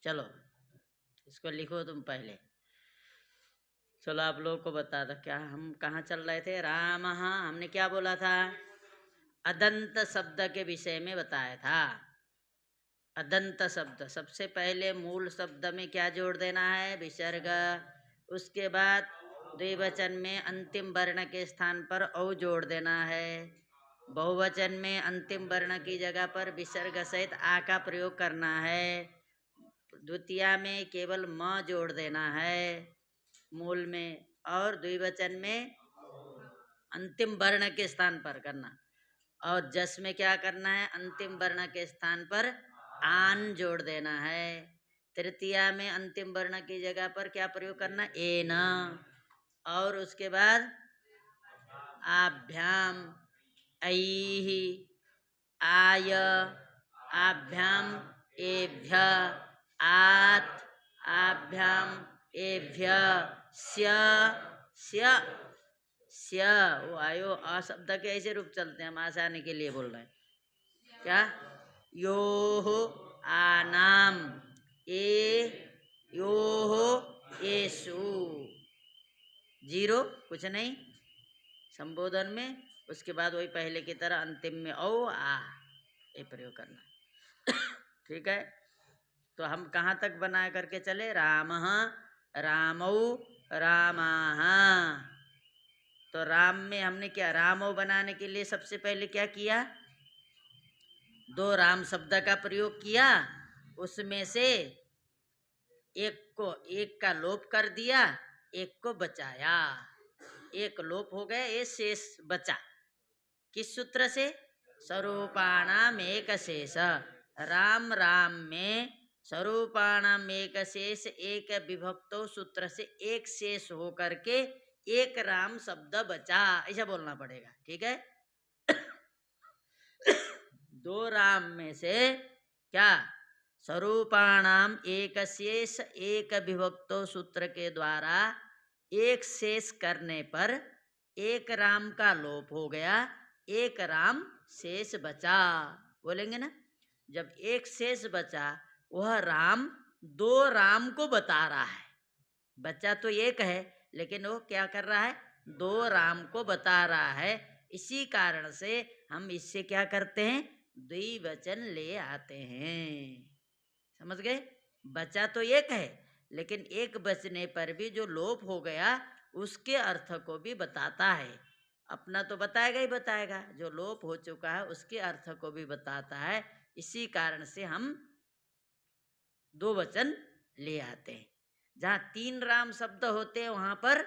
चलो इसको लिखो तुम पहले। चलो आप लोगों को बता दो क्या हम कहाँ चल रहे थे। राम, हमने क्या बोला था? अदंत शब्द के विषय में बताया था। अदंत शब्द सबसे पहले मूल शब्द में क्या जोड़ देना है? विसर्ग। उसके बाद द्विवचन में अंतिम वर्ण के स्थान पर औ जोड़ देना है। बहुवचन में अंतिम वर्ण की जगह पर विसर्ग सहित आ का प्रयोग करना है। द्वितीया में केवल म जोड़ देना है मूल में, और द्विवचन में अंतिम वर्ण के स्थान पर करना। और जस में क्या करना है? अंतिम वर्ण के स्थान पर आन जोड़ देना है। तृतीया में अंतिम वर्ण की जगह पर क्या प्रयोग करना? एन। और उसके बाद आभ्याम, ऐः, आय, आभ्याम एभ्य, आत्, आभ्याम एभ्य, स्य, स्य, स्य। वो आयो आ शब्द के ऐसे रूप चलते हैं, हम आसानी के लिए बोल रहे हैं। क्या? योः आनाम, योः एषु। जीरो, कुछ नहीं संबोधन में। उसके बाद वही पहले की तरह अंतिम में ओ आ ये प्रयोग करना। ठीक है, तो हम कहाँ तक बना करके चले? रामः, रामौ, रामाः। तो राम में हमने क्या रामौ बनाने के लिए सबसे पहले क्या किया? दो राम शब्द का प्रयोग किया। उसमें से एक का लोप कर दिया, एक को बचाया। एक लोप हो गया, ये शेष बचा। किस सूत्र से? स्वरूपाणाम एक शेष। राम राम में स्वरूपाणाम एक शेष एक विभक्तो सूत्र से एक शेष हो करके एक राम शब्द बचा, ऐसा बोलना पड़ेगा। ठीक है। दो राम में से क्या? स्वरूपाणाम एक शेष एक विभक्तो सूत्र के द्वारा एक शेष करने पर एक राम का लोप हो गया, एक राम शेष बचा। बोलेंगे ना, जब एक शेष बचा वह राम दो राम को बता रहा है। बच्चा तो एक है लेकिन वो क्या कर रहा है? दो राम को बता रहा है। इसी कारण से हम इससे क्या करते हैं? द्विवचन ले आते हैं। समझ गए? बचा तो एक है लेकिन एक बचने पर भी जो लोप हो गया उसके अर्थ को भी बताता है। अपना तो बताएगा ही बताएगा, जो लोप हो चुका है उसके अर्थ को भी बताता है। इसी कारण से हम दो वचन ले आते हैं। जहाँ तीन राम शब्द होते हैं वहाँ पर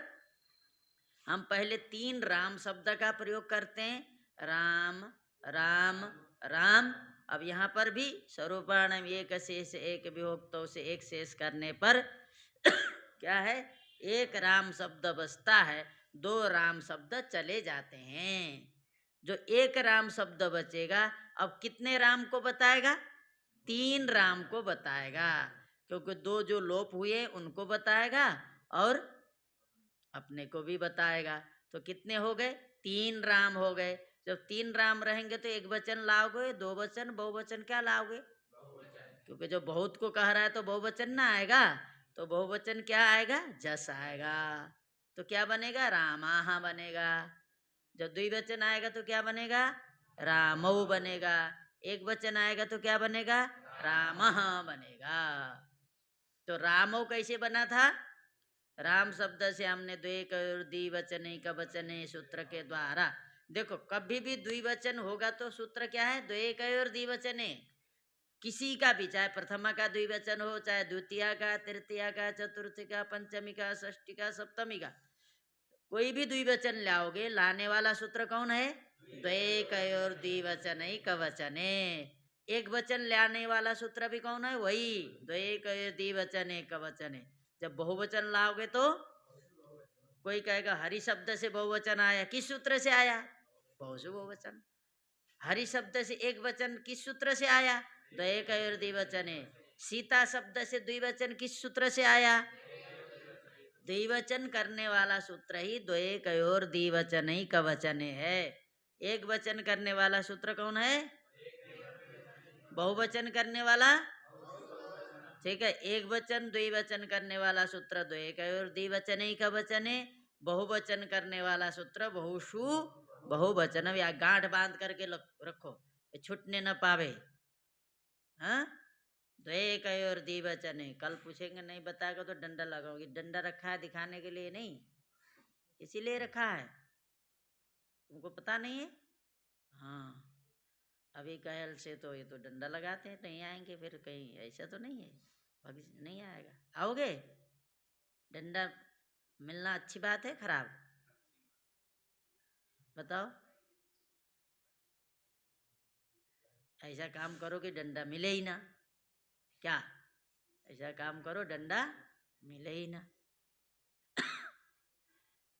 हम पहले तीन राम शब्द का प्रयोग करते हैं। राम, राम, राम। अब यहाँ पर भी स्वरूपाणाम एक शेष एक विभक्तों से एक शेष करने पर क्या है? एक राम शब्द बचता है, दो राम शब्द चले जाते हैं। जो एक राम शब्द बचेगा अब कितने राम को बताएगा? तीन राम को बताएगा, क्योंकि दो जो लोप हुए उनको बताएगा और अपने को भी बताएगा। तो कितने हो गए? तीन राम हो गए। जब तीन राम रहेंगे तो एक वचन लाओगे, दो वचन, बहुवचन क्या लाओगे? क्योंकि जो बहुत को कह रहा है तो बहुवचन ना आएगा, तो बहुवचन क्या आएगा? जस आएगा। तो क्या बनेगा? रामाहा बनेगा। जब द्विवचन आएगा तो क्या बनेगा? रामौ बनेगा। एक वचन आएगा तो क्या बनेगा? रामः बनेगा। तो रामौ कैसे बना था? राम शब्द से हमने द्विवचने का वचने सूत्र के द्वारा। देखो कभी भी द्विवचन होगा तो सूत्र क्या है? द्वे द्विवचने। किसी का भी, चाहे प्रथमा का द्विवचन हो, चाहे द्वितीया का, तृतीया का, चतुर्थी का, पंचमी का, षष्ठी का, सप्तमी का, कोई भी द्विवचन लाओगे, लाने वाला सूत्र कौन है? द्वे द्विवचनैक वचने। एक वचन लाने वाला सूत्र भी कौन है? वही द्वे द्विवचनैक वचने। जब बहुवचन लाओगे तो कोई कहेगा हरि शब्द से बहुवचन आया, किस सूत्र से आया? बहुसु बहुवचन। हरि शब्द से एक वचन किस सूत्र से आया? द्वे द्विवचने। सीता शब्द से द्विवचन किस सूत्र से आया? द्विवचन करने वाला सूत्र ही द्वे द्विवचनैक वचने है। एक वचन करने वाला सूत्र कौन है? बहुवचन करने वाला ठीक है। एक वचन द्विवचन करने वाला सूत्र द्वैकयोर द्विवचनैक वचने, बहुवचन करने वाला सूत्र बहुषु बहुवचन। या गांठ बांध करके रखो, छूटने न पावे। हाँ, द्वैकयोर द्विवचने। कल पूछेंगे नहीं बताएगा तो डंडा लगाओगी। डंडा रखा है दिखाने के लिए नहीं, इसीलिए रखा है, तुमको पता नहीं है। हाँ, अभी कहल से तो ये तो डंडा लगाते हैं, नहीं आएंगे फिर कहीं, ऐसा तो नहीं है, नहीं आएगा। आओगे? डंडा मिलना अच्छी बात है खराब? बताओ। ऐसा काम करो कि डंडा मिले ही ना, क्या? ऐसा काम करो डंडा मिले ही ना।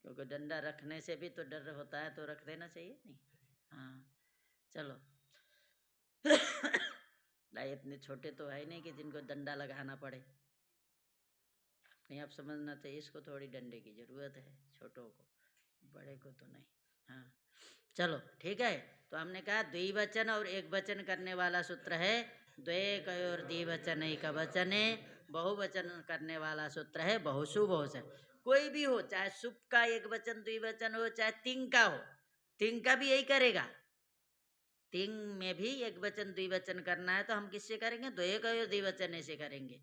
क्योंकि डंडा रखने से भी तो डर होता है, तो रख देना चाहिए नहीं। हाँ, चलो। नहीं, इतने छोटे तो है नहीं कि जिनको डंडा लगाना पड़े। अपने आप समझना चाहिए, इसको थोड़ी डंडे की जरूरत है, छोटों को, बड़े को तो नहीं। हाँ, चलो ठीक है। तो हमने कहा द्विवचन और एक वचन करने वाला सूत्र है द्वैकयोर द्विवचनैक वचने, बहुवचन करने वाला सूत्र है बहुषु बहुवचन। कोई भी हो, चाहे सुप का एक वचन द्विवचन हो, चाहे तिंग का हो, तिंग का भी यही करेगा। तिंग में भी एक वचन द्विवचन करना है तो हम किससे करेंगे? द्वैकयोर द्विवचन से करेंगे।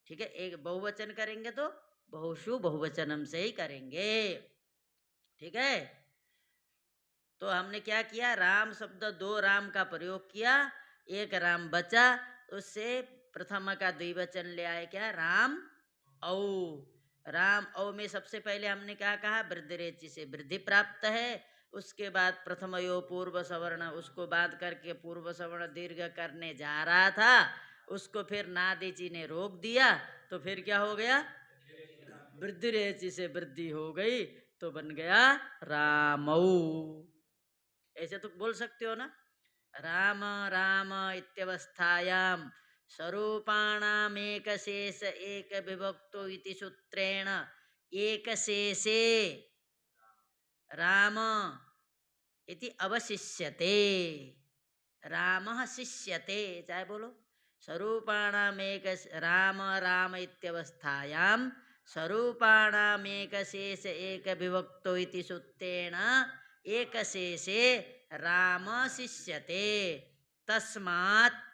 ठीक है। एक बहुवचन करेंगे तो बहुषु बहुवचनम से ही करेंगे। ठीक है। तो हमने क्या किया? राम शब्द, दो राम का प्रयोग किया, एक राम बचा, उससे प्रथम का द्विवचन ले आए, क्या? राम औ। राम औ में सबसे पहले हमने क्या कहा? वृद्धि रेचि से वृद्धि प्राप्त है। उसके बाद प्रथम यो पूर्व सवर्ण, उसको बात करके पूर्व सवर्ण दीर्घ करने जा रहा था, उसको फिर नादिची ने रोक दिया, तो फिर क्या हो गया? वृद्धि रेचि से वृद्धि हो गई, तो बन गया रामौ। ऐसे तो बोल सकते हो ना। राम राम इत्यवस्थायाम स्वरूपाणामेक शेष एक विभक्तो इति सूत्रेण एक शेषे राम इति अवशिष्यते। रामः शिष्यते, चाहे बोलो। स्वरूपाणामेक राम राम इत्यवस्थायाम स्वरूपाणामेक शेष एक विभक्तो इति सूत्रेण एक शेषे राम शिष्यते। तस्मात्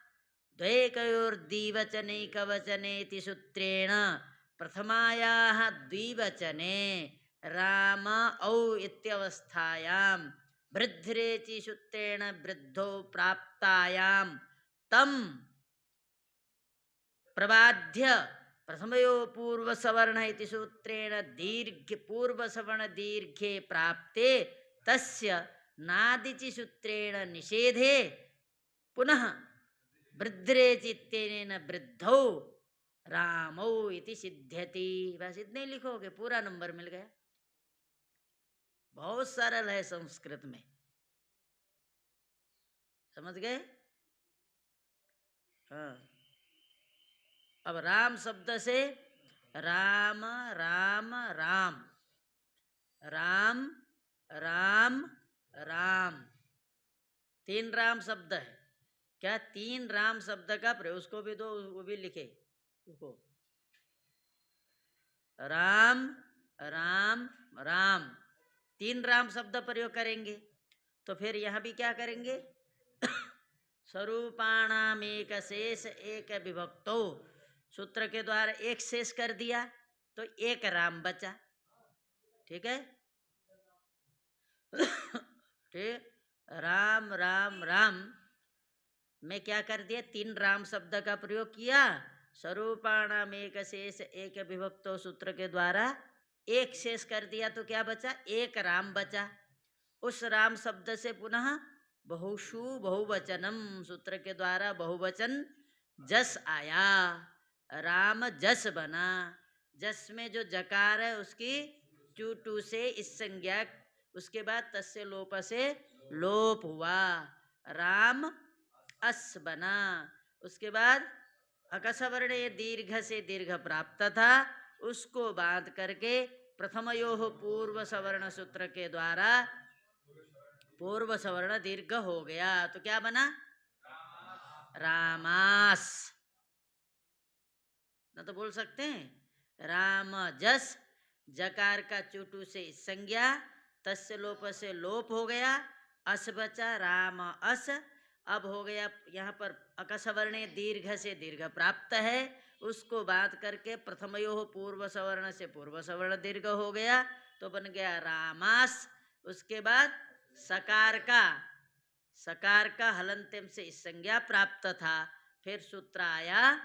द्वैकयोर द्विवचनैक वचनेति सूत्रेण प्रथमायाः द्विवचने राम औ इत्यवस्थायां वृद्धिरेचि सूत्रेण वृद्धौ प्राप्तायां तम प्रबाध्य प्रथमयो पूर्व सवर्ण इति सूत्रेण दीर्घ पूर्व सवर्ण दीर्घे प्राप्ते तस्य नादिचि सूत्रेण निषेधे पुनः वृद्धिरेचित्यनेन वृद्धौ रामौ इति सिद्ध्यति। बस इतने ही लिखोगे, पूरा नंबर मिल गया। बहुत सरल है संस्कृत में, समझ गए? हाँ। अब राम शब्द से राम राम राम, राम राम राम, तीन राम शब्द है। क्या? तीन राम शब्द का प्रयोग, उसको भी दो, वो भी लिखे उसको। राम राम राम, तीन राम शब्द प्रयोग करेंगे। तो फिर यहां भी क्या करेंगे? स्वरूपाणाम एक शेष एक विभक्तो, सूत्र के द्वारा एक शेष कर दिया तो एक राम बचा। ठीक है। ठीक। राम राम राम में क्या कर दिया? तीन राम शब्द का प्रयोग किया। स्वरूपाणाम एक शेष एक विभक्तो सूत्र के द्वारा एक शेष कर दिया तो क्या बचा? एक राम बचा। उस राम शब्द से पुनः बहुषु बहुवचनम सूत्र के द्वारा बहुवचन जस आया, राम जस बना। जस में जो जकार है उसकी चूटू से इस संज्ञा, उसके बाद तस्य लोप से लोप हुआ, राम अस बना। उसके बाद अकसवर्ण दीर्घ से दीर्घ प्राप्त था, उसको बांध करके प्रथमयोः पूर्व सवर्ण सूत्र के द्वारा पूर्व सवर्ण दीर्घ हो गया, तो क्या बना? रामास। ना तो बोल सकते हैं राम जस, जकार का चुटू से संज्ञा, तस्य लोप से लोप हो गया, अस बचा राम अस। अब हो गया यहाँ पर अकस वर्ण दीर्घ से दीर्घ प्राप्त है, उसको बात करके प्रथमयो पूर्व सवर्ण से पूर्व सवर्ण दीर्घ हो गया तो बन गया रामास। उसके बाद सकार का हलंत्यम से इस संज्ञा प्राप्त था, फिर सूत्र आया।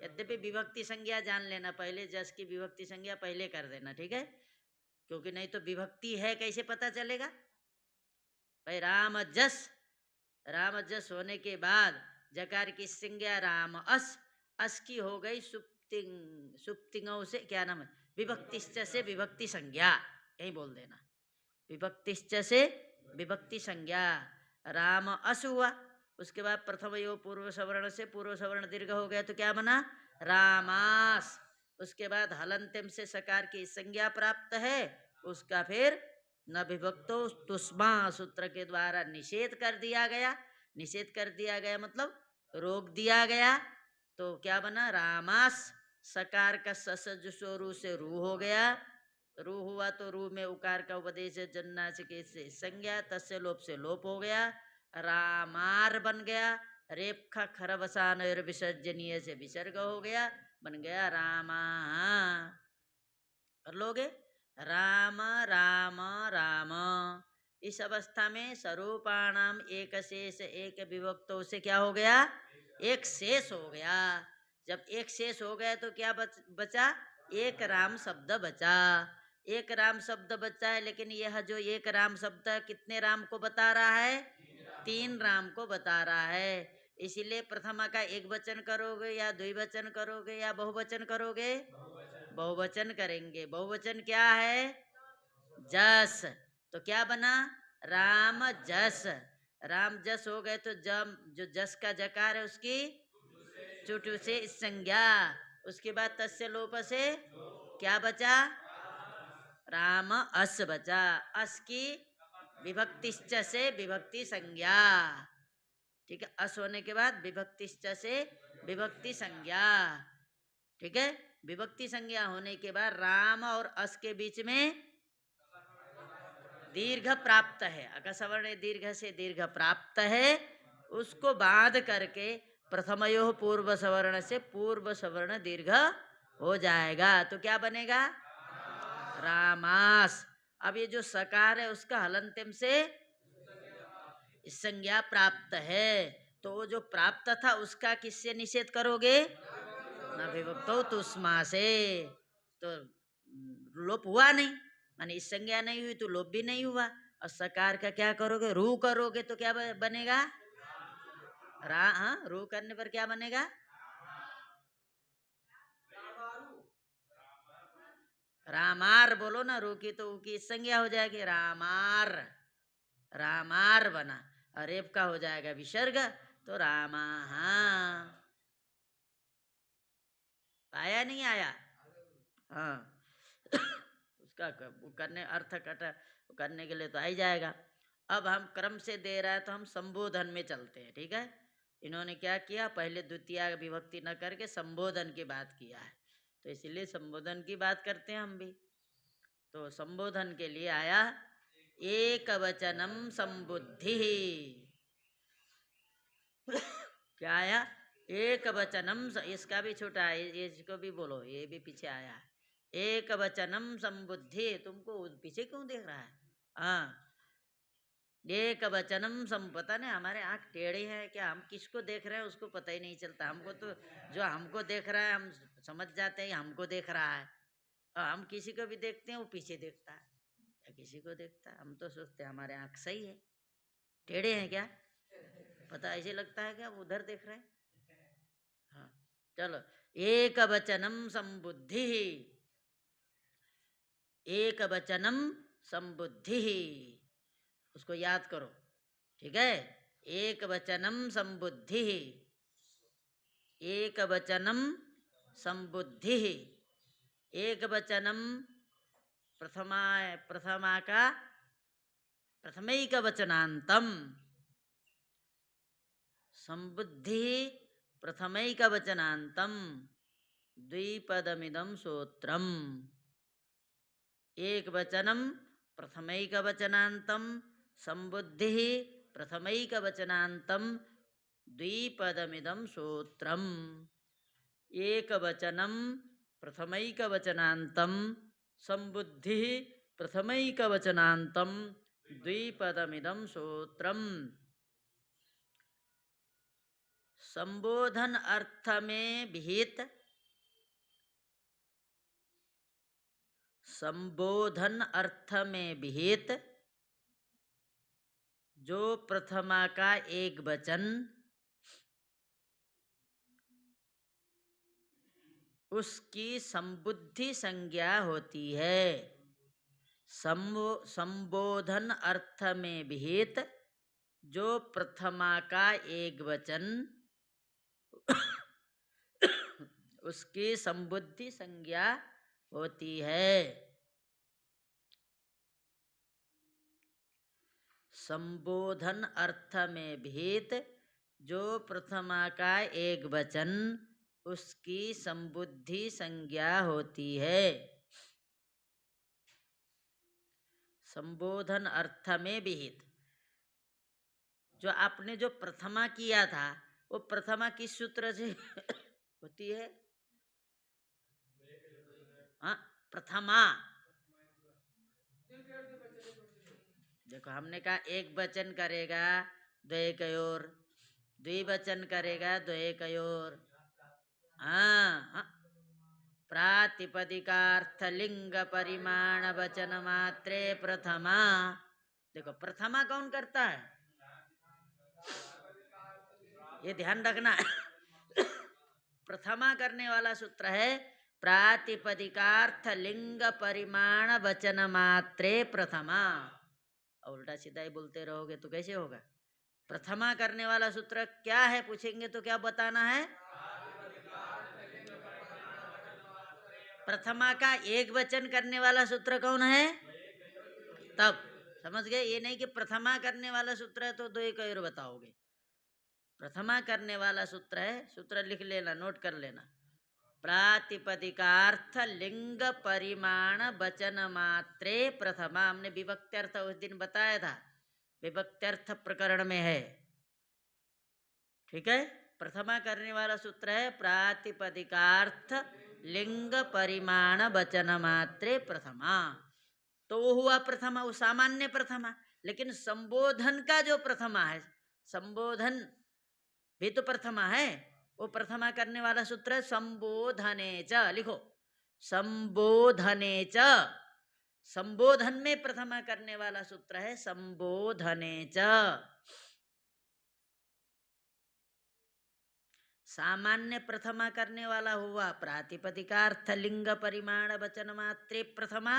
यद्यपि विभक्ति संज्ञा जान लेना पहले, जस की विभक्ति संज्ञा पहले कर देना, ठीक है, क्योंकि नहीं तो विभक्ति है कैसे पता चलेगा भाई। राम जस होने के बाद जकार की संज्ञा राम अस की हो गई सुप्तिंगों से क्या नाम है, विभक्तिश्च से विभक्ति संज्ञा, यही बोल देना, विभक्तिश्च से विभक्ति संज्ञा, राम अस हुआ। उसके बाद प्रथम यो पूर्व सवर्ण से पूर्व सवर्ण दीर्घ हो गया तो क्या बना, रामास। उसके बाद हलंत्यम से सकार की संज्ञा प्राप्त है, उसका फिर न विभक्तो तुष्मा सूत्र के द्वारा निषेध कर दिया गया मतलब रोक दिया गया, तो क्या बना, रामास। सकार का ससजुसो रू से रू हो गया, रू हुआ तो रू में उकार का उपदेश जन्नासिके से संज्ञा, तस्य लोप से लोप हो गया, रामार बन गया, रेप खा खरवसान और विसर्जनीय से विसर्ग हो गया, बन गया रामा। कर लोगे, राम राम राम। इस अवस्था में स्वरूपाणाम एक शेष एक विभक्तों से क्या हो गया, एक शेष हो गया। जब एक शेष हो गया तो क्या बचा, एक राम शब्द बचा। एक राम शब्द बचा है, लेकिन यह जो एक राम शब्द कितने राम को बता रहा है, 3 राम को बता रहा है। इसीलिए प्रथमा का एक वचन करोगे या द्विवचन करोगे या बहुवचन करोगे, बहुवचन करेंगे। बहुवचन क्या है, जस, तो क्या बना, राम जस। राम जस हो गए तो जो जस का जकार है उसकी चुटू से संज्ञा, उसके बाद तस्य लोप से क्या बचा, राम अस बचा। अस की विभक्तिश्च से विभक्ति संज्ञा, ठीक है, अस होने के बाद विभक्तिश्च से विभक्ति संज्ञा, ठीक है। विभक्ति संज्ञा होने के बाद राम और अस के बीच में दीर्घ प्राप्त है, अकसवर्ण दीर्घ से दीर्घ प्राप्त है, उसको बाध करके प्रथमयो पूर्व सवर्ण से पूर्व सवर्ण दीर्घ हो जाएगा तो क्या बनेगा, रामास। अब ये जो सकार है उसका हलंत्यम से संज्ञा प्राप्त है, तो वो जो प्राप्त था उसका किससे निषेध करोगे, न विभक्तो तुष्मा से, तो लोप हुआ नहीं, माने इस संज्ञा नहीं हुई तो लोप भी नहीं हुआ। और सकार का क्या करोगे, रू करोगे तो क्या बनेगा, रू करने पर क्या बनेगा, रामार बोलो ना, रू की तो ऊ की संज्ञा हो जाएगी, रामार, रामार बना, और रेप का हो जाएगा विसर्ग तो रामा। आया नहीं आया, हाँ उसका करने अर्थ करने के लिए तो आ ही जाएगा। अब हम क्रम से दे रहा है तो हम संबोधन में चलते हैं, ठीक है। इन्होंने क्या किया, पहले द्वितीय विभक्ति न करके संबोधन की बात किया है, तो इसलिए संबोधन की बात करते हैं हम भी। तो संबोधन के लिए आया एक वचनम संबुद्धि, क्या आया, एक वचनम, इसका भी छोटा है, इसको भी बोलो, ये भी पीछे आया है, एक वचनम संबुद्धि। तुमको पीछे क्यों देख रहा है, हाँ, एक वचनम पता नहीं हमारे आँख टेढ़े हैं क्या, हम किसको देख रहे हैं उसको पता ही नहीं चलता। हमको तो जो हमको देख रहा है हम समझ जाते हैं हमको देख रहा है, और हम किसी को भी देखते हैं वो पीछे देखता है या किसी को देखता है, हम तो सोचते हैं हमारे आँख सही है, टेढ़े हैं क्या, पता ऐसे लगता है क्या उधर देख रहे हैं। हाँ चलो, एक वचनम संबुद्धि, एक वचनम संबुद्धि, उसको याद करो, ठीक है। एक वचनम संबुद्धि, एक वचनम संबुद्धि, एक वचनम प्रथमा का प्रथमैक वचनांतम, संबुद्धि प्रथमैक वचनांतम, द्विपदमिदं सूत्रम् एक वचनम प्रथमैकवचनान्तं संबुद्धिः प्रथमैकवचनान्तं द्विपदमिदं सूत्रम् एक वचनम प्रथमैकवचनान्तं संबुद्धिः प्रथमैकवचनान्तं द्विपदमिदं सूत्रम् संबोधन अर्थ में विहित संबोधन अर्थ में विहित जो प्रथमा का एक वचन उसकी संबुद्धि संज्ञा होती है। संबोधन अर्थ में विहित जो प्रथमा का एक वचन उसकी संबुद्धि संज्ञा होती है। संबोधन अर्थ में विहित जो प्रथमा का एक वचन उसकी संबुद्धि संज्ञा होती है। संबोधन अर्थ में विहित जो आपने जो प्रथमा किया था वो प्रथमा किस सूत्र से होती है? हाँ, प्रथमा देखो हमने कहा एक वचन करेगा द्वैकयोर, द्विवचन करेगा द्वैकयोर। हाँ, प्रातिपदिकार्थ लिंग परिमाण वचन मात्रे प्रथमा। देखो प्रथमा कौन करता है ये ध्यान रखना। प्रथमा करने वाला सूत्र है प्रातिपदिकार्थ लिंग परिमाण वचन मात्रे प्रथमा। उल्टा सीधा ही बोलते रहोगे तो कैसे होगा? प्रथमा करने वाला सूत्र क्या है पूछेंगे तो क्या बताना है? प्रथमा का एक वचन करने वाला सूत्र कौन है? तब समझ गए? ये नहीं कि प्रथमा करने वाला सूत्र है तो दो एक और बताओगे। प्रथमा करने वाला सूत्र है, सूत्र लिख लेना, नोट कर लेना। प्रातिपदिकार्थ लिंग परिमाण वचन मात्रे प्रथमा। हमने विभक्त्यर्थ उस दिन बताया था, विभक्त्यर्थ प्रकरण में है, ठीक है। प्रथमा करने वाला सूत्र है प्रातिपदिकार्थ लिंग परिमाण वचन मात्रे प्रथमा। तो वो हुआ प्रथमा, वो सामान्य प्रथमा। लेकिन संबोधन का जो प्रथमा है, संबोधन भी तो प्रथमा है, वो प्रथमा करने वाला सूत्र है संबोधने च। लिखो संबोधने च। संबोधन में प्रथमा करने वाला सूत्र है संबोधने च। सामान्य प्रथमा करने वाला हुआ प्रातिपदिकार्थ लिंग परिमाण वचन मात्रे प्रथमा,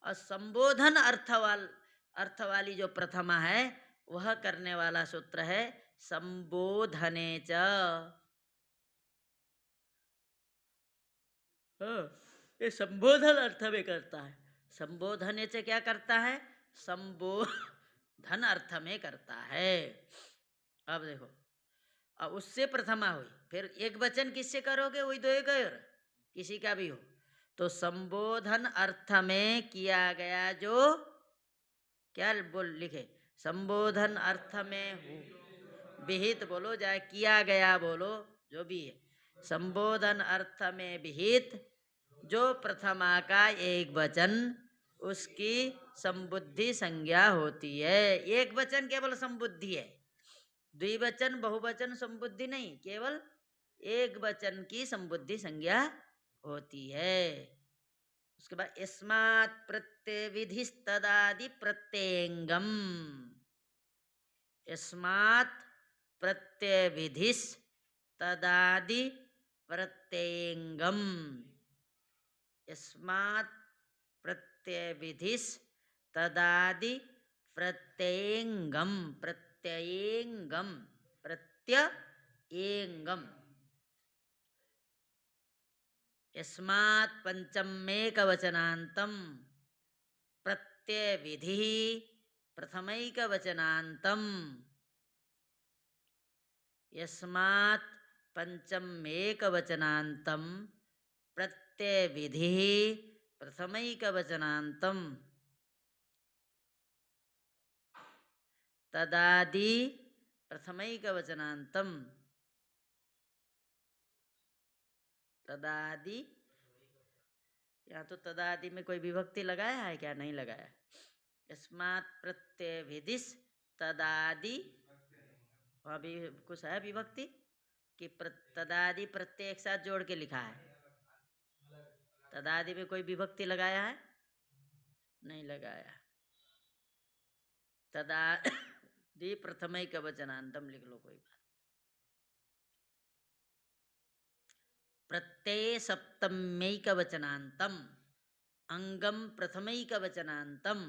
और संबोधन अर्थ वाली जो प्रथमा है वह करने वाला सूत्र है संबोधने च। ये संबोधन अर्थ में करता है। संबोधने से क्या करता है? संबोधन अर्थ में करता है। अब देखो, अब उससे प्रथमा हुई, फिर एक वचन किससे करोगे? वही दो एक और किसी का भी हो तो संबोधन अर्थ में किया गया जो क्या बोल लिखे? संबोधन अर्थ में विहित बोलो, चाहे किया गया बोलो, जो भी है। संबोधन अर्थ में विहित जो प्रथमा का एक वचन उसकी संबुद्धि संज्ञा होती है। एक वचन केवल संबुद्धि है, द्विवचन बहुवचन संबुद्धि नहीं, केवल एक वचन की संबुद्धि संज्ञा होती है। उसके बाद यस्मात् प्रत्यय विधिस्तदादि प्रत्ययंगम। यस्मात् प्रत्यय विधिस तदादि प्रत्ययंगम। यस्मात् प्रत्यय विधिस तदादि प्रत्ययंगम। प्रत्ययंगम, प्रत्ययंगम। यस्मात् पंचमेक वचनांतम प्रत्यय विधि प्रथमैक वचनांतम। यस्मात् पंचमेक वचनांतम प्रत्यय विधि प्रथमैकवचनान्तम तदादि प्रथमैकवचनान्तम तदादि। यहाँ तो तदादि में कोई विभक्ति लगाया है क्या? नहीं लगाया। यस्मात् प्रत्यय विधिस तदादि, वहाँ भी कुछ है विभक्ति कि तदादि प्रत्यय एक साथ जोड़ के लिखा है? तदादि में कोई विभक्ति लगाया है? नहीं लगाया। तदादि प्रथमैकवचनान्तम लिख लो, कोई बात। प्रत्यय सप्तम्यैकवचनान्तम अंगम प्रथमैकवचनान्तम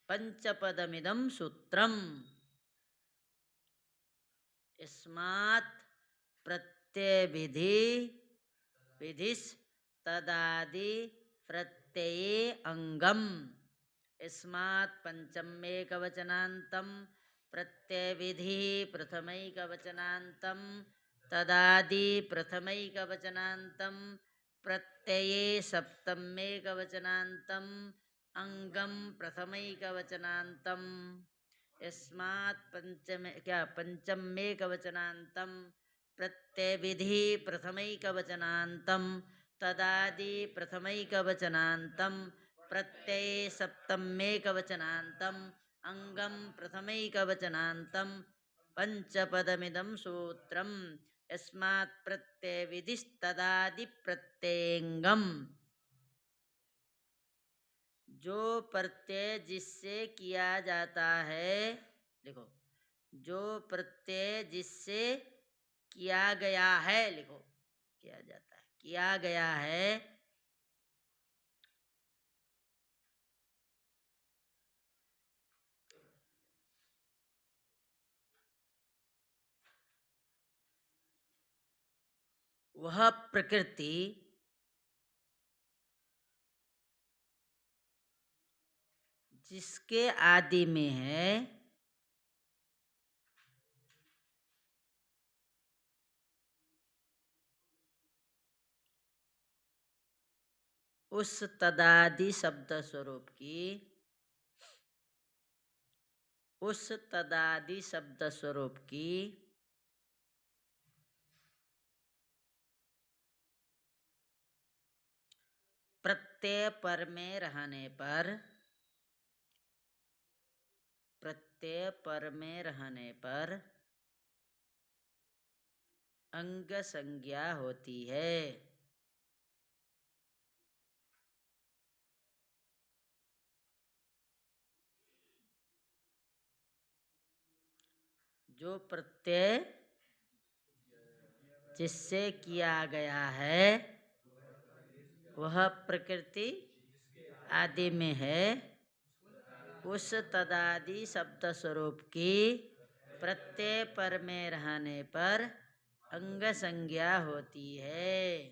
पंचपदमिदं सूत्रम। यस्मात् प्रत्यय विधि विधिस तदादि प्रत्यये अंगम। यस्मात् पंचमेकवचनान्तं प्रत्यय विधि प्रथमैकवचनान्तं तदादि प्रथमैकवचनान्तं प्रत्यये सप्तमेकवचनान्तं अंगम प्रथमैकवचनान्तं। यस्मात् पंचमेकवचनान्तं प्रत्यय विधि प्रथमैकवचनान्तं तदादि प्रथमैकवचनान्तं प्रत्यय सप्तमेकवचनान्तं अंगम प्रथमैकवचनान्तं पंचपदमिदं सूत्रम। यस्मात् प्रत्यय विधिस्तदादि प्रत्ययंगम। जो प्रत्यय जिससे किया जाता है, लिखो, जो प्रत्यय जिससे किया गया है, लिखो, किया जाता है, किया गया है, वह प्रकृति जिसके आदि में है, उस तदादि शब्द स्वरूप की, उस तदादि शब्द स्वरूप की प्रत्यय पर में रहने पर, प्रत्यय पर में रहने पर अंग संज्ञा होती है। जो प्रत्यय जिससे किया गया है वह प्रकृति आदि में है, उस तदादि शब्द स्वरूप की प्रत्यय पर में रहने पर अंग संज्ञा होती है।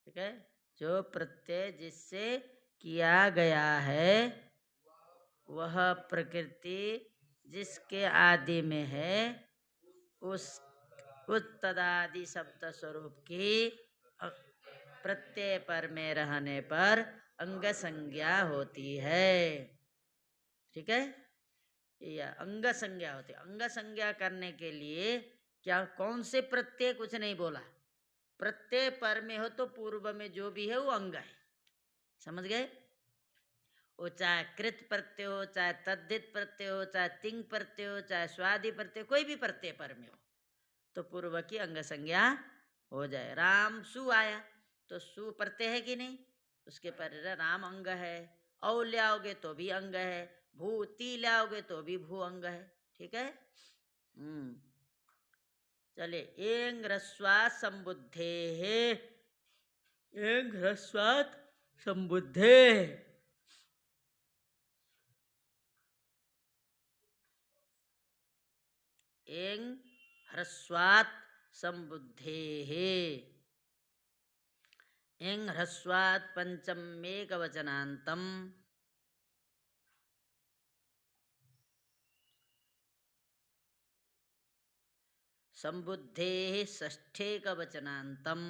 ठीक है? जो प्रत्यय जिससे किया गया है वह प्रकृति जिसके आदि में है, उस तदादि शब्द स्वरूप की प्रत्यय पर में रहने पर अंग संज्ञा होती है। ठीक है? या अंग संज्ञा होती है। अंग संज्ञा करने के लिए क्या, कौन से प्रत्यय, कुछ नहीं बोला। प्रत्यय पर में हो तो पूर्व में जो भी है वो अंग है। समझ गए? वो चाहे कृत प्रत्यय हो, चाहे तद्धित प्रत्यय हो, चाहे तिंग प्रत्यय हो, चाहे स्वादि प्रत्यय, कोई भी प्रत्यय पर में हो तो पूर्व की अंग संज्ञा हो जाए। राम सु आया तो सु प्रत्यय है कि नहीं? उसके पर राम अंग है। औ ले आओगे तो भी अंग है। भू ती ले आओगे तो भी भू अंग है। ठीक है? चले, एंग ह्रस्वात् संबुद्धे है, एंग ह्रस्वात् संबुद्धे, एंग ह्रस्वात् संबुद्धे है, एंग ह्रस्वात् पंचमेकवचनान्तं संबुद्धेः षष्ठेकवचनान्तं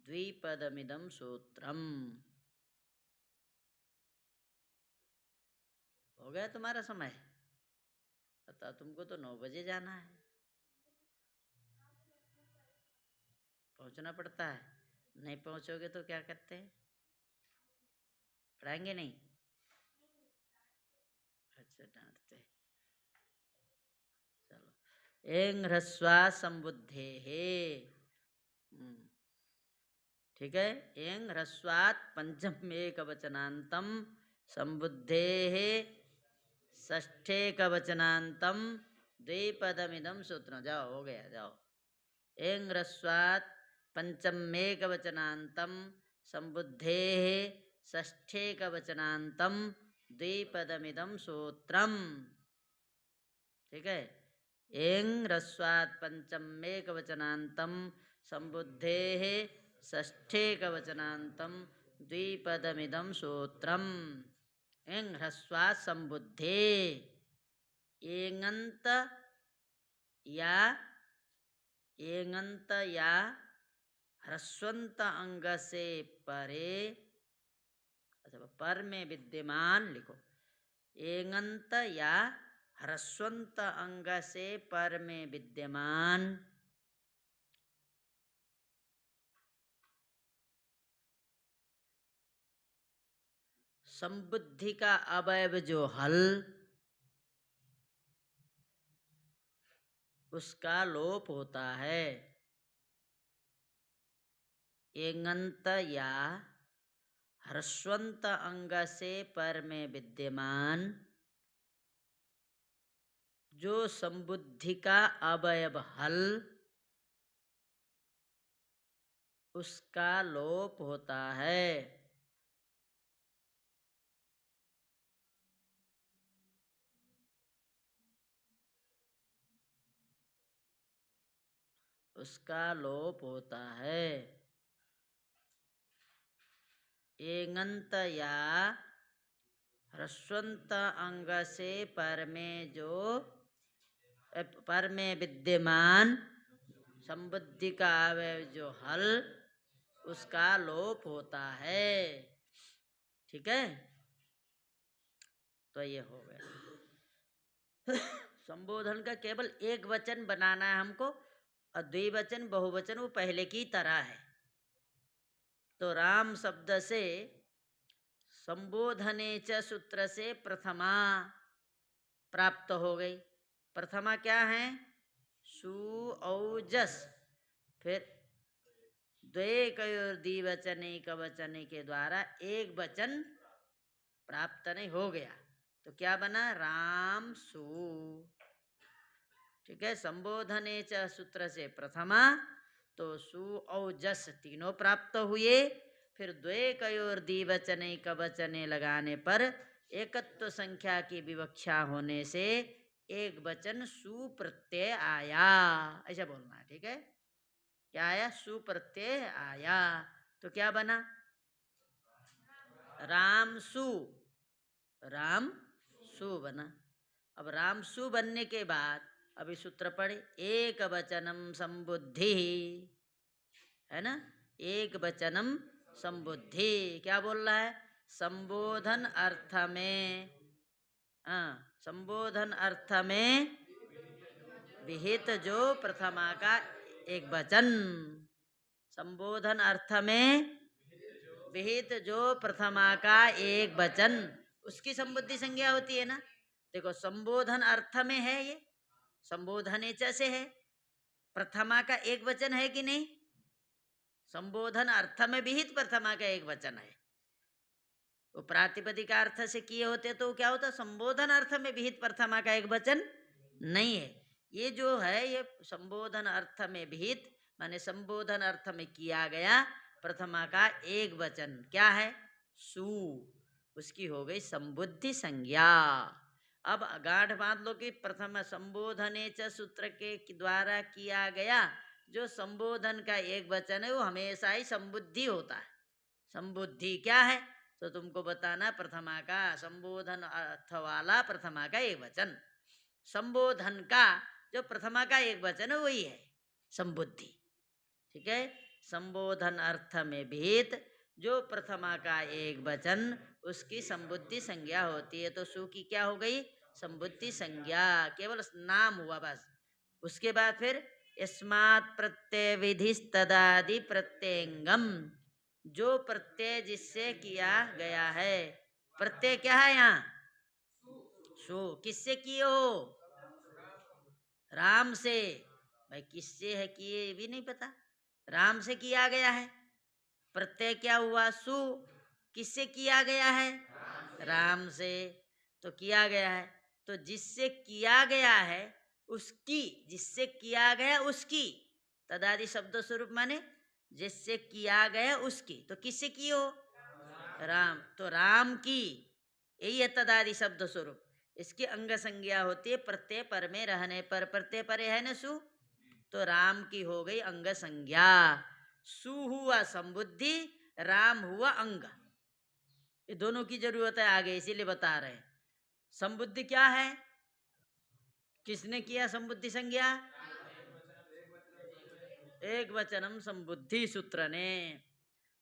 द्विपदमिदं सूत्रम। हो गया तुम्हारा समय? पता तुमको तो 9 बजे जाना है, पहुंचना पड़ता है। नहीं पहुंचोगे तो क्या करते हैं? पढ़ाएंगे नहीं? अच्छा, डांटते। चलो, एंग ह्रस्वा संबुद्धे है। ठीक है। एंग ह्रस्वात् पंचम एक वचनांतम संबुद्धे है षष्ठेक वचनांतम द्विपदमिदम सूत्रम। जाओ, हो गया, जाओ। एंग ह्रस्वात् पंचमेक वचनांतम संबुद्धे षष्ठेक वचनांतम द्विपदमिदं सूत्रम। ठीक है। एंग ह्रस्वात् पंचमेक वचनांतम संबुद्धे षष्ठेक वचनांतम द्विपदमिदं सूत्रम। एंग ह्रस्वात् संबुद्धे, एंगंत या एंगंत या ह्रस्वंत अंग से परे, अच्छा पर में विद्यमान लिखो। एंगंत या ह्रस्वंत अंग से पर में विद्यमान संबुद्धि का अवयव जो हल, उसका लोप होता है। एंगंत या ह्रस्वंत अंग से पर में विद्यमान जो संबुद्धि का अवयव हल, उसका लोप होता है। उसका लोप होता है। एंगंत या ह्रस्वंत अंग से पर में जो पर में विद्यमान संबुद्धि का अवयव जो हल, उसका लोप होता है। ठीक है। तो ये हो गया। संबोधन का केवल एक वचन बनाना है हमको, और द्विवचन बहुवचन वो पहले की तरह है। तो राम शब्द से संबोधने च सूत्र से प्रथमा प्राप्त हो गई। प्रथमा क्या है? सु औ जस। फिर द्वैकयोर द्विवचन एक वचन के द्वारा एक वचन प्राप्त नहीं हो गया, तो क्या बना? राम सु। ठीक है। संबोधने च सूत्र से प्रथमा, तो सु औ जस तीनों प्राप्त हुए। फिर द्वैकयोर द्विवचने कवचने लगाने पर एकत्व संख्या की विवक्षा होने से एक वचन सुप्रत्यय आया, ऐसा बोलना है। ठीक है। क्या आया? सुप्रत्यय आया। तो क्या बना? राम सु, राम सु बना। अब राम सु बनने के बाद अभी सूत्र पढ़े, एक वचनम संबुद्धि, है ना? एक वचनम संबुद्धि क्या बोल रहा है? संबोधन अर्थ में, संबोधन अर्थ में विहित जो प्रथमा का एक वचन, संबोधन अर्थ में विहित जो प्रथमा का एक वचन, उसकी संबुद्धि संज्ञा होती है ना। देखो, संबोधन अर्थ में है, ये संबोधनेच से है, प्रथमा का एक वचन है कि नहीं? संबोधन अर्थ में विहित प्रथमा का एक वचन है। वो प्रातिपदिक अर्थ से किए होते तो क्या होता? संबोधन अर्थ में विहित प्रथमा का एक वचन नहीं है। ये जो है, ये संबोधन अर्थ में विहित माने संबोधन अर्थ में किया गया प्रथमा का एक वचन क्या है? सु। उसकी हो गई संबुद्धि संज्ञा। अब गाढ़ बांध लो कि प्रथम संबोधने च सूत्र के द्वारा किया गया जो संबोधन का एक वचन है, वो हमेशा ही संबुद्धि होता है। संबुद्धि क्या है? तो तुमको बताना, प्रथमा का संबोधन अर्थ वाला प्रथमा का एक वचन। संबोधन का जो प्रथमा का एक वचन है वही है संबुद्धि। ठीक है, संबोधन अर्थ में भीत जो प्रथमा का एक वचन उसकी संबुद्धि संज्ञा होती है। तो सु की क्या हो गई? संबुद्धि संज्ञा, केवल नाम हुआ बस। उसके बाद फिर यस्मात् प्रत्यय विधि तदादि प्रत्यंगम, जो प्रत्यय जिससे किया गया है। प्रत्यय क्या है यहाँ? सु। किससे किए हो? राम से। भाई किससे है किए ये भी नहीं पता, राम से किया गया है। प्रत्यय क्या हुआ? सु। किससे किया गया है? राम से। तो किया गया है, तो जिससे किया गया है उसकी, जिससे किया गया उसकी, तदादि शब्द स्वरूप माने जिससे किया गया उसकी। तो किससे की हो? राम। तो राम की, यही है तदादि शब्द स्वरूप। इसकी अंग संज्ञा होती है प्रत्यय पर में रहने पर। प्रत्यय परे है न सु, तो राम की हो गई अंग संज्ञा। सु हुआ संबुद्धि, राम हुआ अंग। ये दोनों की जरूरत है आगे, इसीलिए बता रहे हैं। संबुद्धि क्या है? किसने किया संबुद्धि संज्ञा? एक वचनम संबुद्धि सूत्र ने।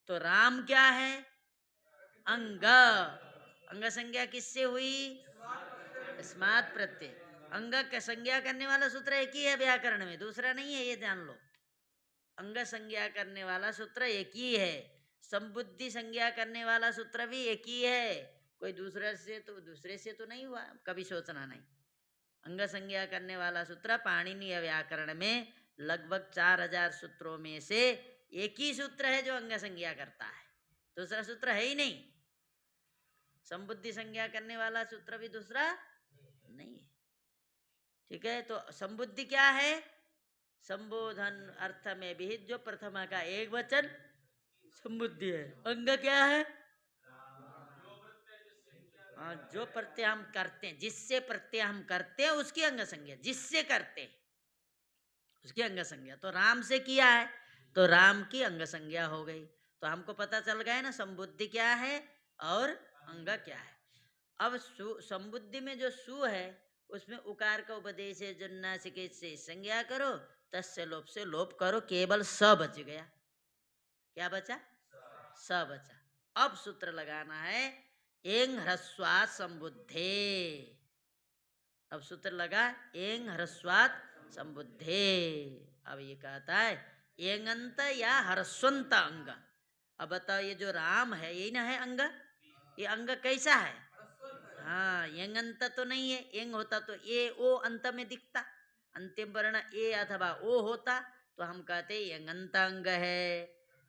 तो राम क्या है? अंग। अंग संज्ञा किससे हुई? स्मात् प्रत्यय। अंग का संज्ञा करने वाला सूत्र एक ही है व्याकरण में, दूसरा नहीं है, ये जान लो। अंग संज्ञा करने वाला सूत्र एक ही है, संबुद्धि संज्ञा करने वाला सूत्र भी एक ही है। कोई दूसरे से तो नहीं हुआ, कभी सोचना नहीं। अंग संज्ञा करने वाला सूत्र पाणिनीय व्याकरण में लगभग 4000 सूत्रों में से एक ही सूत्र है जो अंग संज्ञा करता है, दूसरा सूत्र है ही नहीं। संबुद्धि संज्ञा करने वाला सूत्र भी दूसरा नहीं है। ठीक है, तो संबुद्धि क्या है? संबोधन अर्थ में विहित जो प्रथमा का एक वचन संबुद्धि है। अंग क्या है? जो प्रत्यय हम करते हैं, जिससे प्रत्यय हम करते हैं उसकी अंग संज्ञा, जिससे करते हैं उसकी अंग संज्ञा। तो राम से किया है तो राम की अंग संज्ञा हो गई। तो हमको पता चल गया ना संबुद्धि क्या है और अंग क्या है। अब संबुद्धि में जो सु है उसमें उकार का उपदेश है, जन्नासिके से संज्ञा करो, तस्य लोप से लोप करो, केवल स बच गया। क्या बचा? स बचा। अब सूत्र लगाना है एंग ह्रस्वात् संबुद्धे। अब सूत्र लगा एंग ह्रस्वात् संबुद्धे। अब ये कहता है एंगंत या ह्रस्वंत अंग। अब बताओ ये जो राम है यही ना है अंग, ये अंग कैसा है? हाँ, यंगंत तो नहीं है, एंग होता तो ए ओ अंत में दिखता, अंतिम वर्ण ए अथवा ओ होता तो हम कहते यंगंत अंग है।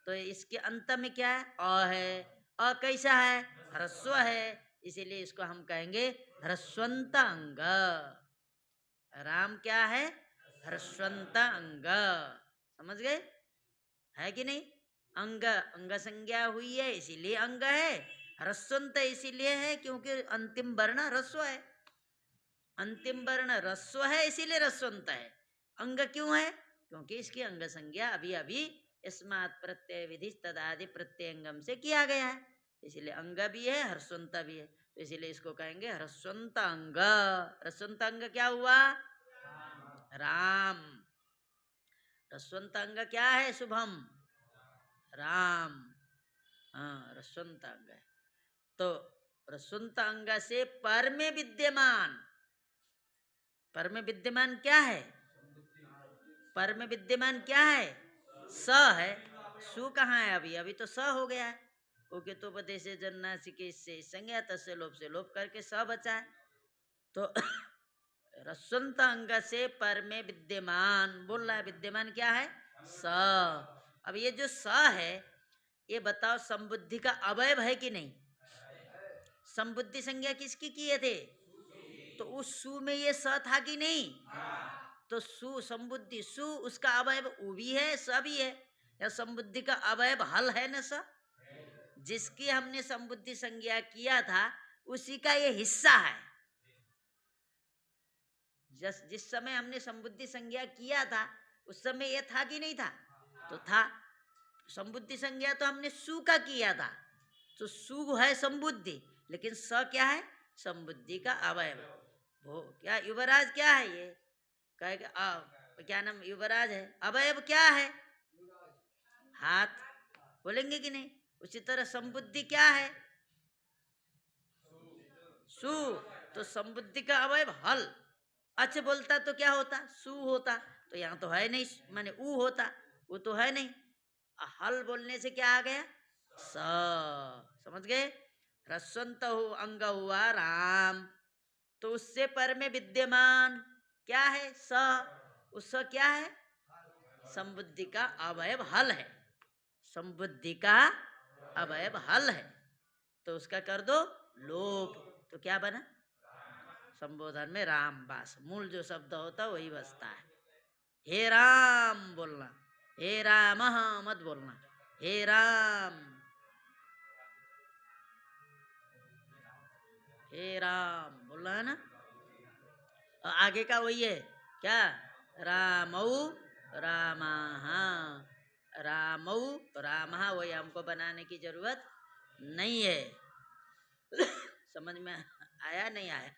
तो इसके अंत में क्या है? अ है। अ कैसा है? ह्रस्व है, इसीलिए इसको हम कहेंगे ह्रस्वंत अंग। राम क्या है? ह्रस्वंत अंग। समझ गए? है कि नहीं? अंग, अंग संज्ञा हुई है इसीलिए अंग है। ह्रस्वंत इसीलिए है क्योंकि अंतिम वर्ण ह्रस्व है, अंतिम वर्ण ह्रस्व है इसीलिए ह्रस्वंत है। अंग क्यों है? क्योंकि इसकी अंग संज्ञा अभी अभी स्मात् प्रत्यय विधि तदादि प्रत्यंगम से किया गया है, इसीलिए अंग भी है ह्रस्वंत भी है। तो इसीलिए इसको कहेंगे ह्रस्वंत अंग। ह्रस्वंत अंग क्या हुआ? राम। ह्रस्वंत अंग क्या है? शुभम, राम। हाँ, ह्रस्वंत अंग है। तो ह्रस्वंत अंग से पर में विद्यमान, पर में विद्यमान क्या है? पर में विद्यमान क्या है? स है। सु कहाँ है? अभी अभी तो स हो गया है। ओके, तो उपदेश जन्नासिके से संज्ञा तस्य लोप से लोप करके स बचा है। तो ह्रस्वंत अंग से पर में विद्यमान बोल रहा है, विद्यमान क्या है? स। अब ये जो स है ये बताओ संबुद्धि का अवयव है कि नहीं? संबुद्धि संज्ञा किसकी किए थे? तो उस सु में ये स था कि नहीं? तो सु संबुद्धि सु उसका अवयव उ भी है स भी है। या संबुद्धि का अवयव हल है न स, जिसकी हमने संबुद्धि संज्ञा किया था उसी का ये हिस्सा है। जिस समय हमने संबुद्धि संज्ञा किया था उस समय ये था कि नहीं था? तो था। संबुद्धि संज्ञा तो हमने सु का किया था, तो सु है संबुद्धि, लेकिन स क्या है? संबुद्धि का अवयव। वो क्या युवराज क्या है ये? कहेगा क्या नाम युवराज है, अवयव क्या है, हाथ, बोलेंगे कि नहीं। उसी तरह संबुद्धि क्या है, सु, तो संबुद्धि का अवयव हल। अच्छ बोलता तो क्या होता, सु होता, तो यहाँ तो है नहीं, माने ऊ होता, वो तो है नहीं। हल बोलने से क्या आ गया, स, समझ गए। ह्रस्वंत हो अंग हुआ राम, तो उससे पर में विद्यमान क्या है, स, उस क्या है, संबुद्धि का अवयव हल है, संबुद्धि का अवयव हल है, तो उसका कर दो लोप, तो क्या बना, संबोधन में राम बास, मूल जो शब्द होता वही बसता है। हे राम बोलना, हे राम मत बोलना, हे राम, हे राम बोलना है ना। आगे का वही है क्या, रामौ रामः, रामौ रामः, वही हमको बनाने की जरूरत नहीं है। समझ में आया नहीं आया,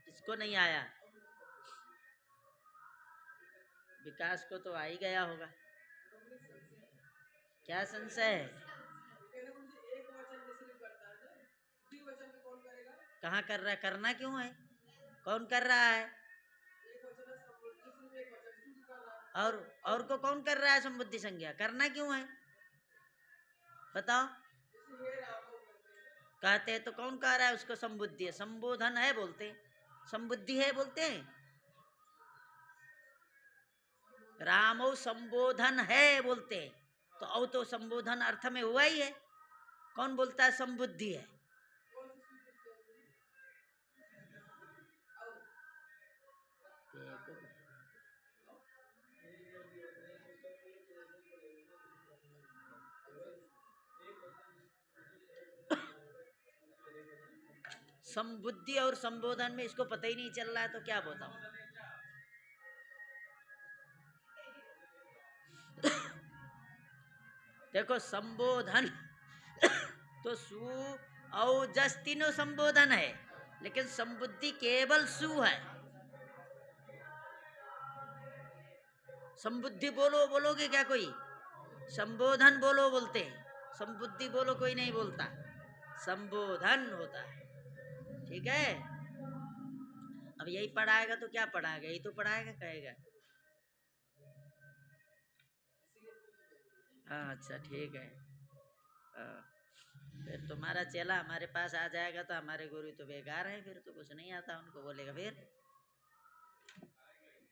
किसको नहीं आया, विकास को तो आ ही गया होगा। क्या संशय है, कहाँ कर रहा है, करना क्यों है, कौन कर रहा है, और को कौन कर रहा है, संबुद्धि संज्ञा करना क्यों है, बताओ। कहते हैं तो कौन कह रहा है उसको संबुद्धि है, संबोधन है बोलते हैं, संबुद्धि है बोलते हैं, रामो संबोधन है बोलते हैं, तो औ तो संबोधन अर्थ में हुआ ही है, कौन बोलता है संबुद्धि है, संबुद्धि और संबोधन में इसको पता ही नहीं चल रहा है, तो क्या बताऊं। देखो संबोधन तो सु औ जस तीनों संबोधन है, लेकिन संबुद्धि केवल सु है। संबुद्धि बोलो, बोलोगे क्या कोई, संबोधन बोलो बोलते हैं, संबुद्धि बोलो कोई नहीं बोलता, संबोधन होता है, ठीक है। अब यही पढ़ाएगा तो क्या पढ़ाएगा, यही तो पढ़ाएगा, कहेगा हाँ अच्छा ठीक है। फिर तुम्हारा चेला हमारे पास आ जाएगा तो हमारे गुरु तो बेकार है, फिर तो कुछ नहीं आता, उनको बोलेगा फिर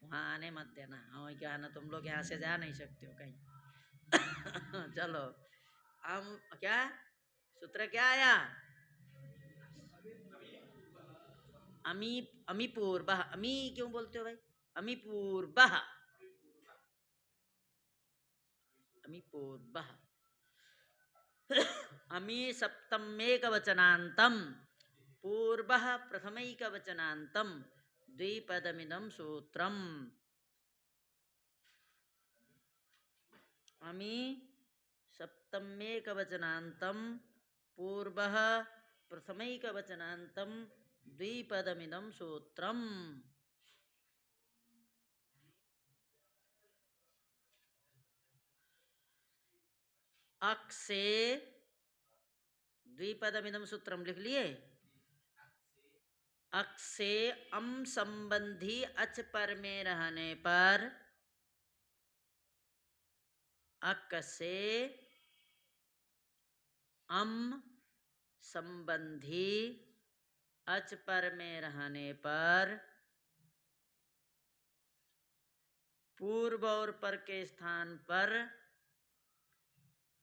वहाँ आने मत देना, हाँ क्या ना, तुम लोग यहाँ से जा नहीं सकते हो कहीं। चलो हम क्या सूत्र क्या आया, अमी, अमी पूर्व, अमी क्यों बोलते हो भाई, अमी पूर्व, अमी पूर्व, अमी सप्तमेक वचनांतम, पूर्व प्रथमैक वचनांतम, द्विपदमिदं सूत्रम, अमी सप्तमेक वचनांतम, पूर्व प्रथमैक वचनांतम, द्विपदमिदं सूत्रम। अक्षे, द्विपदमिदं सूत्रम लिख लिए, अक्षे अम संबंधी अच पर में रहने पर, अक से अम संबंधी अच पर में रहने पर पूर्व और पर के स्थान पर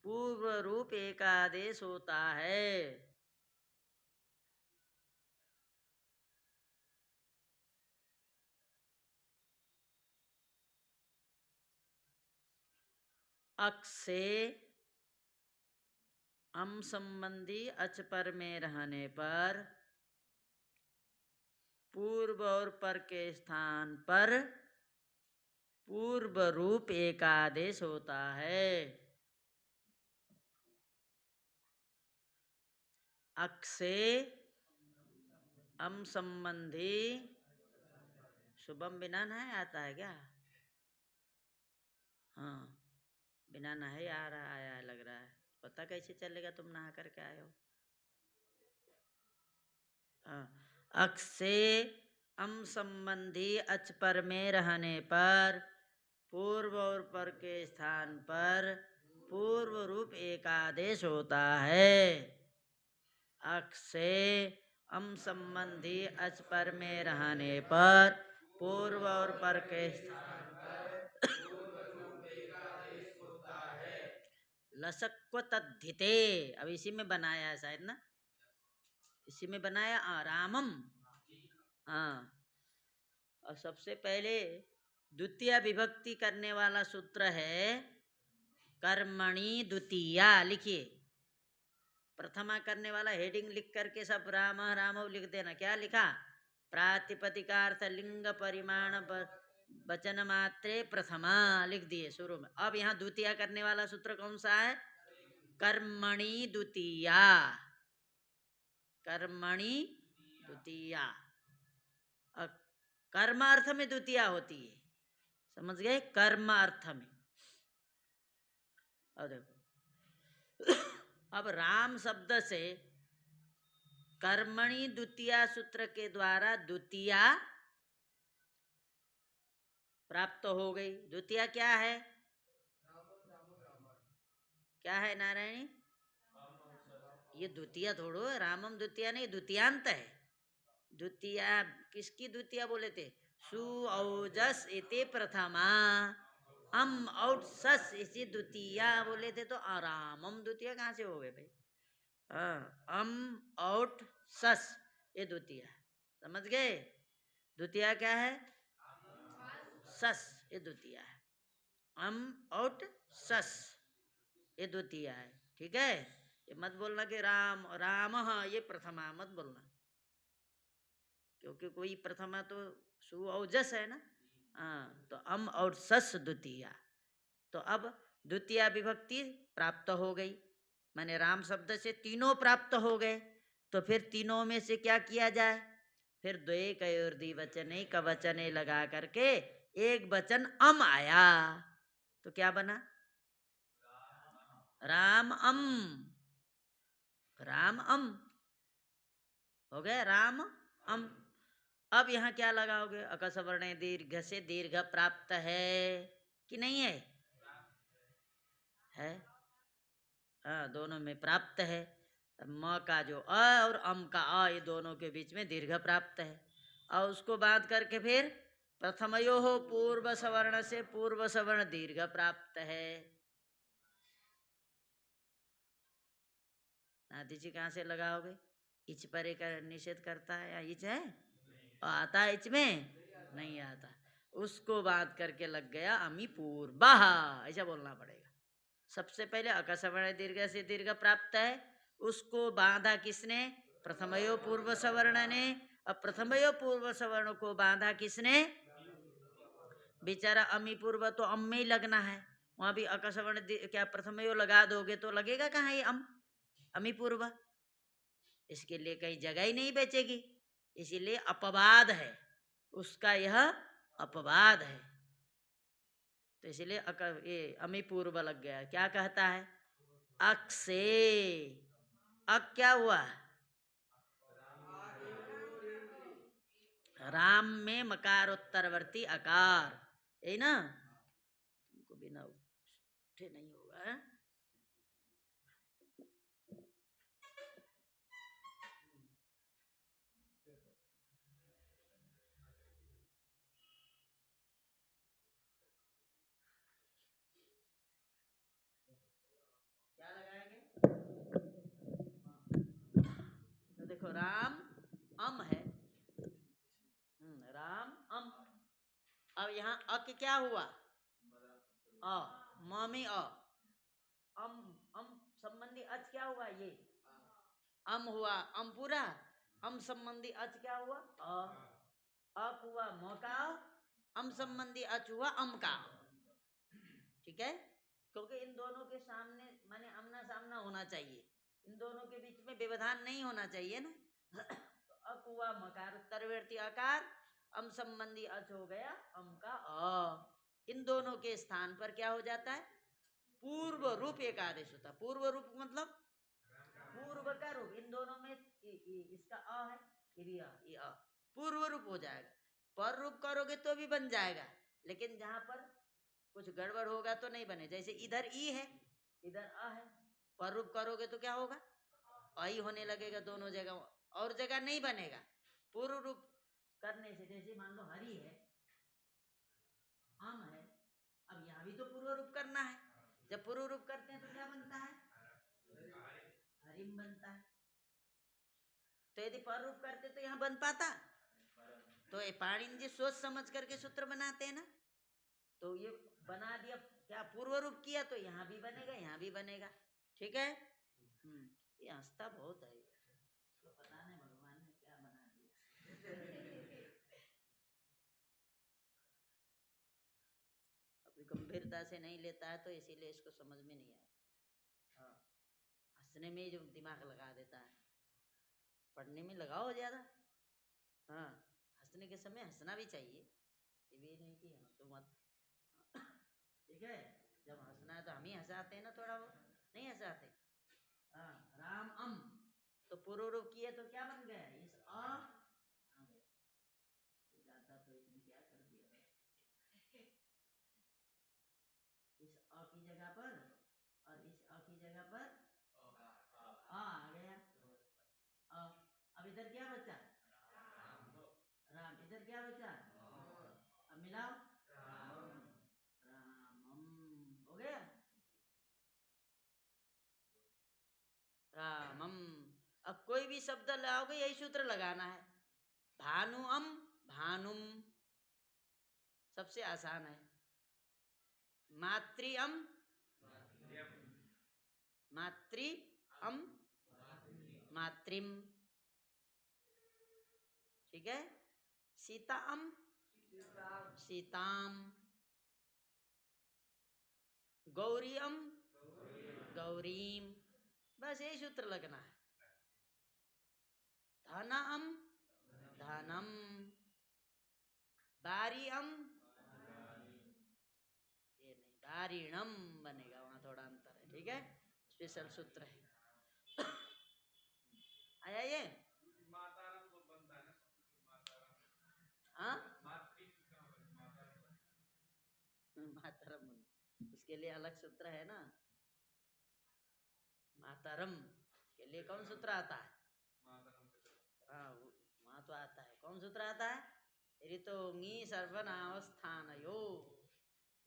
पूर्व रूप एकादेश होता है। अक से अम संबंधी अच पर में रहने पर पूर्व और पर के स्थान पर पूर्व रूप एकादेश होता है। अक से अम संबंधी शुभम बिना नहाए आता है क्या? हाँ, बिना नहाए आ रहा आया लग रहा है। पता कैसे चलेगा तुम नहा करके आए हो? हाँ, अक्ष से अम संबंधी अच पर में रहने पर पूर्व और पर के स्थान पर पूर्व रूप एकादेश होता है। अक्ष से अम संबंधी अच पर में रहने पर पूर्व और पर के स्थान पर पूर्व रूप एकादेश होता है। लसक्व तद्धिते, अब इसी में बनाया है शायद ना, इसी में बनाया रामम। हाँ, और सबसे पहले द्वितीय विभक्ति करने वाला सूत्र है कर्मणि द्वितीया। लिखिए, प्रथमा करने वाला हेडिंग लिख करके सब राम राम लिख देना। क्या लिखा? प्रातिपदिकार्थ लिंग परिमाण वचन मात्रे प्रथमा लिख दिए शुरू में। अब यहाँ द्वितीय करने वाला सूत्र कौन सा है? कर्मणि द्वितीया। कर्मणि द्वितीया, कर्म अर्थ में द्वितीया होती है, समझ गए? कर्म अर्थ में। और देखो अब राम शब्द से कर्मणि द्वितीया सूत्र के द्वारा द्वितीया प्राप्त हो गई। द्वितीया क्या है? क्या है नारायणी? ये द्वितीया थोड़ो है, रामम द्वितीया नहीं, द्वितीयांत है। द्वितीया किसकी द्वितीया बोले थे? सु औजस इति प्रथमा, अम औट सस इसी द्वितीया बोले थे। तो आरामम द्वितीया कहाँ से हो गए भाई? अम औट सस ये द्वितीया, समझ गए? द्वितीया क्या है? सस ये द्वितीया है। अम औट सस ये द्वितीया है। ठीक है, ये मत बोलना कि राम राम ये प्रथमा, मत बोलना, क्योंकि कोई प्रथमा तो सु औजस है ना। हाँ, तो अम और सस द्वितीया। तो अब द्वितीय विभक्ति प्राप्त हो गई, माने राम शब्द से तीनों प्राप्त हो गए। तो फिर तीनों में से क्या किया जाए? फिर द्वे कयोर द्विवचने कवचने लगा करके एक वचन अम आया, तो क्या बना? राम अम। राम अम हो गया, राम अम। अब यहाँ क्या लगाओगे? अकसवर्ण दीर्घ से दीर्घ प्राप्त है कि नहीं है? है, हाँ, दोनों में प्राप्त है। म का जो अ और अम का अ, ये दोनों के बीच में दीर्घ प्राप्त है। और उसको बात करके फिर प्रथमयो हो पूर्व सवर्ण से पूर्व सवर्ण दीर्घ प्राप्त है। नाती जी कहाँ से लगाओगे? इच परे का निषेध करता है या इच है? आता है इच में? नहीं आता। उसको बात करके लग गया अमी पूर्वा, ऐसा बोलना पड़ेगा। सबसे पहले अकसवर्ण दीर्घ से दीर्घ प्राप्त है, उसको बांधा किसने? प्रथमयो पूर्व सवर्ण ने। अब प्रथमयो पूर्व सवर्ण को बांधा किसने? बेचारा अमी पूर्व तो अम में ही लगना है, वहां भी अकसवर्ण क्या प्रथमयो लगा दोगे तो लगेगा कहाँ ये अम? अमी पूर्व, इसके लिए कहीं जगह ही नहीं बचेगी, इसीलिए अपवाद है उसका, यह अपवाद है। तो इसलिए ये अमी पूर्व लग गया। क्या कहता है? अक से अक क्या हुआ? राम में मकारोत्तरवर्ती अकार, है ना? तुमको बिना उठे नहीं होगा है? क्या लगाएंगे? तो देखो राम अम है, राम अम। अब यहाँ अक क्या हुआ? अ, म में अ, अम अम संबंधी अच क्या हुआ? ये अम हुआ, अम पूरा। अम संबंधी अच क्या हुआ? अक हुआ म का, अम संबंधी अच हुआ अम का। ठीक है, क्योंकि इन दोनों के सामने माने आमना सामना होना चाहिए, इन दोनों के बीच में व्यवधान नहीं होना चाहिए ना। तो अक हुआ मकार उत्तरवर्ती आकार, अम संबंधी अच हो गया अम का अ। इन दोनों के स्थान पर क्या हो जाता है? पूर्व रूप एक आदेश होता है। पूर्व रूप मतलब पूर्व का रूप। इन दोनों में इसका अ है, ये भी अ, ये अ पूर्व रूप हो जाएगा। पर रूप करोगे तो भी बन जाएगा, लेकिन जहां पर कुछ गड़बड़ होगा तो नहीं बने। जैसे इधर ई है, इधर अ है, पर रूप करोगे तो क्या होगा? आई होने लगेगा दोनों जगह, और जगह नहीं बनेगा। पूर्व रूप करने से, जैसे मान लो हरी है, आम है, अब यहाँ भी तो पूर्व रूप करना है। जब पूर्व रूप करते हैं तो क्या बनता है? हरिम बनता है। तो यदि पर रूप करते तो यहाँ बन पाता? तो ये पाणिनि जी सोच समझ करके सूत्र बनाते हैं ना, तो ये बना दिया। क्या पूर्व रूप किया तो यहाँ भी बनेगा, यहाँ भी बनेगा। ठीक है। ये हंसता बहुत है, तो पता नहीं भगवान ने क्या बना दिया। अपनी गंभीरता से नहीं लेता है तो इसीलिए इसको समझ में नहीं आता। हाँ, हंसने में जो दिमाग लगा देता है, पढ़ने में लगाओ ज्यादा। हाँ, हंसने के समय हंसना भी चाहिए, ये भी नहीं कि हंसो मत। ठीक है, जब हंसना है तो हम ही हंसाते हैं ना, थोड़ा बहुत नहीं हंसाते। हाँ, राम अम, तो पूर्व रूप किए तो क्या बन गया? इस अ जाता तो इसने क्या कर दिया, इस अ की जगह पर और इस अ की जगह पर आ गया अ। अब इधर क्या बचा? राम। इधर क्या बचा? अब मिलाओ, रामम हो गया, रामम। अब कोई भी शब्द लाओगे यही सूत्र लगाना है। भानुअम, भानुम सबसे आसान है। मातृअम, मातृअम, मातृम। ठीक है। सीताअम, सीताम। गौरीअम, गौरीम। बस यही सूत्र लगना है। धनम, धनम। बारीअम, ये नहीं, बारीणम बनेगा, वहां थोड़ा अंतर है। ठीक है, स्पेशल सूत्र है। आया ये? मातारम तो बनता है ना, हाँ मातारम, उसके लिए अलग सूत्र है ना। मातारम के लिए कौन सूत्र आता है? हाँ, वहां तो आता है। कौन सूत्र आता है? ऋतोंगी सर्वनामस्थानयो,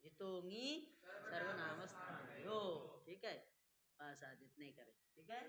ऋतोंगी सर्वनामस्थानयो। ठीक है, बस आज इतने करें। ठीक है।